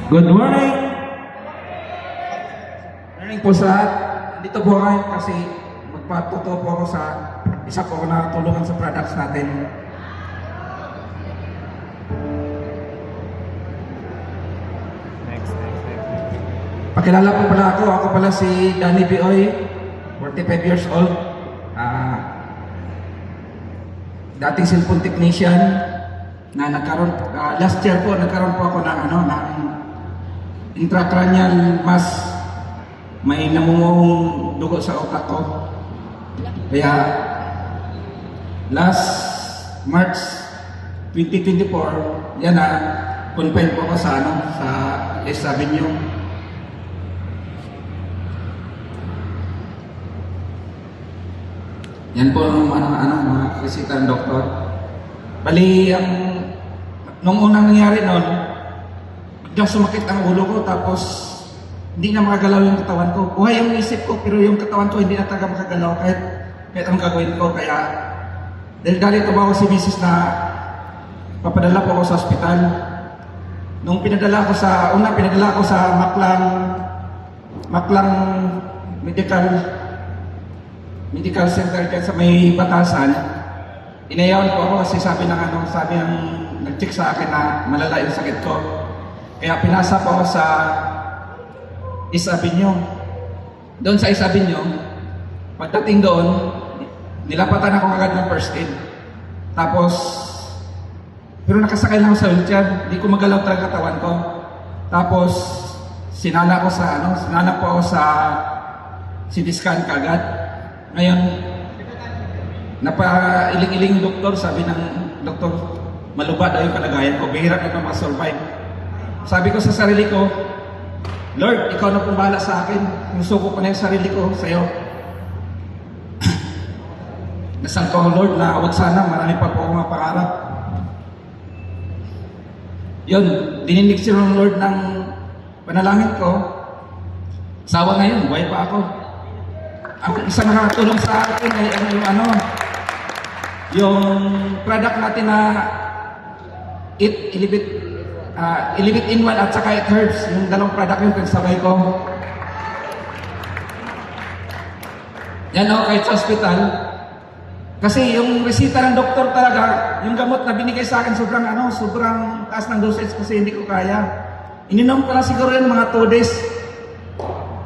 Good morning! Morning po sa lahat. Dito po ngayon kasi magpatuto po ako sa isa po na tulungan sa products natin. Next. Pakilala po pala ako. Ako pala si Danny Bioy, 45 years old. Dating cellphone technician na nagkaroon, last year po nagkaroon po ako ng intracranial mass, may namumuong dugo sa utak ko. Kaya last March 2024, yan na confine po ako sa sa Les Avenue. Yan po ang mga resita ng doktor. Bali, nung unang nangyari noon, biglang sumakit ang ulo ko, tapos hindi na makagalaw yung katawan ko. Buhay yung isip ko, pero yung katawan ko hindi na talaga makagalaw kahit ang gagawin ko. Kaya, dahil dali tumawa si Mrs. na papadala po ako sa ospital. Nung pinadala ko sa Maklang Medical Center dyan sa may Batasan. Inayawan po ako kasi sabi ng nag-check sa akin na malala yung sakit ko. Kaya pinasa po ako sa East Avenue. Doon sa East Avenue, pagdating doon, nilapatan ako agad ng first aid. Tapos, pero nakasakay lang ako sa wheelchair, hindi ko magalaw talaga katawan ko. Tapos, sinala po ako sa CT scan kaagad. Ngayon, napailing-iling doktor, sabi ng doktor, malubha daw yung kalagayan ko, bihira na makasurvive. Sabi ko sa sarili ko, Lord, ikaw na pong bahala sa akin. Nusuko ko na yung sarili ko sa'yo. Nasal ko, Lord, na huwag sana, marami pa po akong mga pangarap. Yun, dininig siya ng Lord ng panalangin ko. Sawa ngayon, buhay pa ako. Ang isang nakatulong sa akin ay yung product natin na Elevate in one at saka It Herbs, yung dalawang product yung pinsabay ko. Yan kahit sa hospital. Kasi yung resita ng doktor talaga, yung gamot na binigay sa akin sobrang taas ng dosage kasi hindi ko kaya. Ininom ko na siguro yun mga 2 days.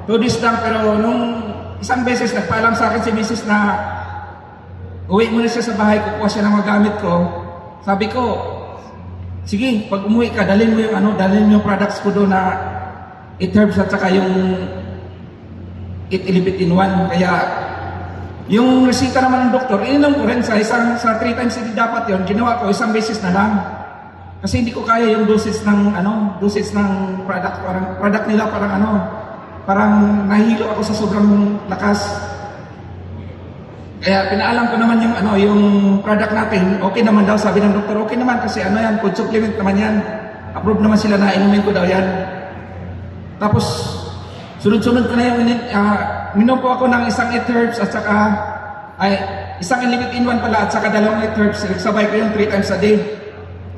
2 days lang, pero nung isang beses nagpaalam sa akin si Mrs. na uwi muna siya sa bahay, kukuha siya ng mga gamit ko. Sabi ko, sige, pag umuwi ka, dalhin mo yung products ko doon na It Herbs at saka yung It Elevate in one. Kaya yung resita naman ng doktor, ininom ko rin sa 3 times hindi dapat yon. Ginawa ko isang beses na lang. Kasi hindi ko kaya yung dosage ng product. Product nila parang nahihilo ako sa sobrang lakas. Kaya pinaalam ko naman yung product natin, okay naman daw, sabi ng doktor, okay naman kasi yan, food supplement naman yan. Approve naman sila na inumin ko daw yan. Tapos, sunod-sunod ko na minom po ako ng isang It Herbs at saka, isang Elevate in one pala at saka dalawang It Herbs. Nagsabay ko yung 3 times a day.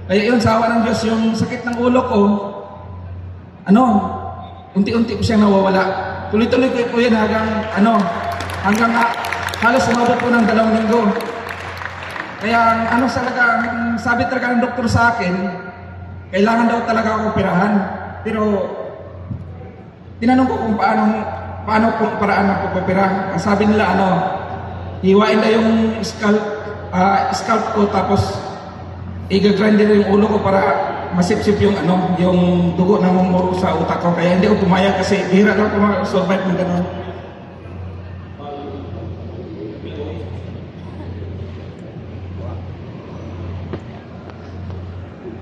Kaya yun, sa awa ng Diyos, yung sakit ng ulo ko, unti-unti ko siyang nawawala. Tuloy-tuloy ko yan hanggang halos umabot po ng 2 linggo. Kaya sabi talaga ng doktor sa akin, kailangan daw talaga ako operahan. Pero tinanong ko kung paano po paraan ng pag-opera. Ang sabi nila hiwain na yung scalp ko, tapos i-grinder yung ulo ko para masipsip yung dugo na mumuro sa utak ko. Kaya hindi ako pumayag kasi bihira lang ako survive ng gano'n.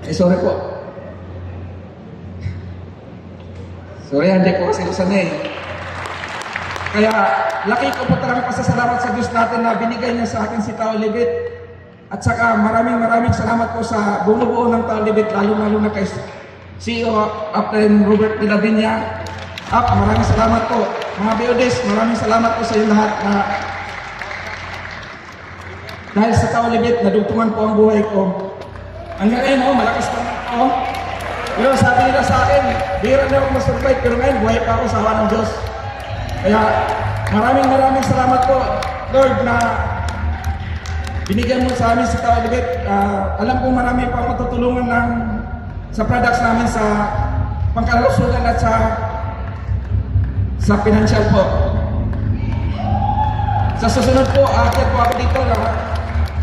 Sorry po. Sorry, hindi po kasi sanay. Kaya, laki ko po talagang pasasalamat sa Diyos natin na binigay niya sa akin si Tao Libit. At saka maraming salamat po sa buo ng Tao Libit, lalo na kay CEO Captain Robert de la Viña. Maraming salamat po. Mga Biodes, maraming salamat po sa inyo lahat na dahil sa Tao Libit, nadugtungan po ang buhay ko. Hanggang ngayon, malakas pa ako. Pero sabi nila sa akin, bihira na ako ma-survive, pero ngayon buhay pa ako sa awa ng Diyos. Kaya maraming salamat po, Lord, na binigyan mo sa amin sa Tawalibet. Alam ko marami pa matutulungan sa products namin sa pangkalusugan at sa financial po. Sa susunod po, aakyat po ako dito na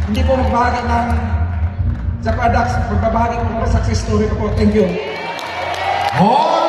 hindi po magbahagi sa products, magbabahagi po ng success story ko po. Thank you. Hoy!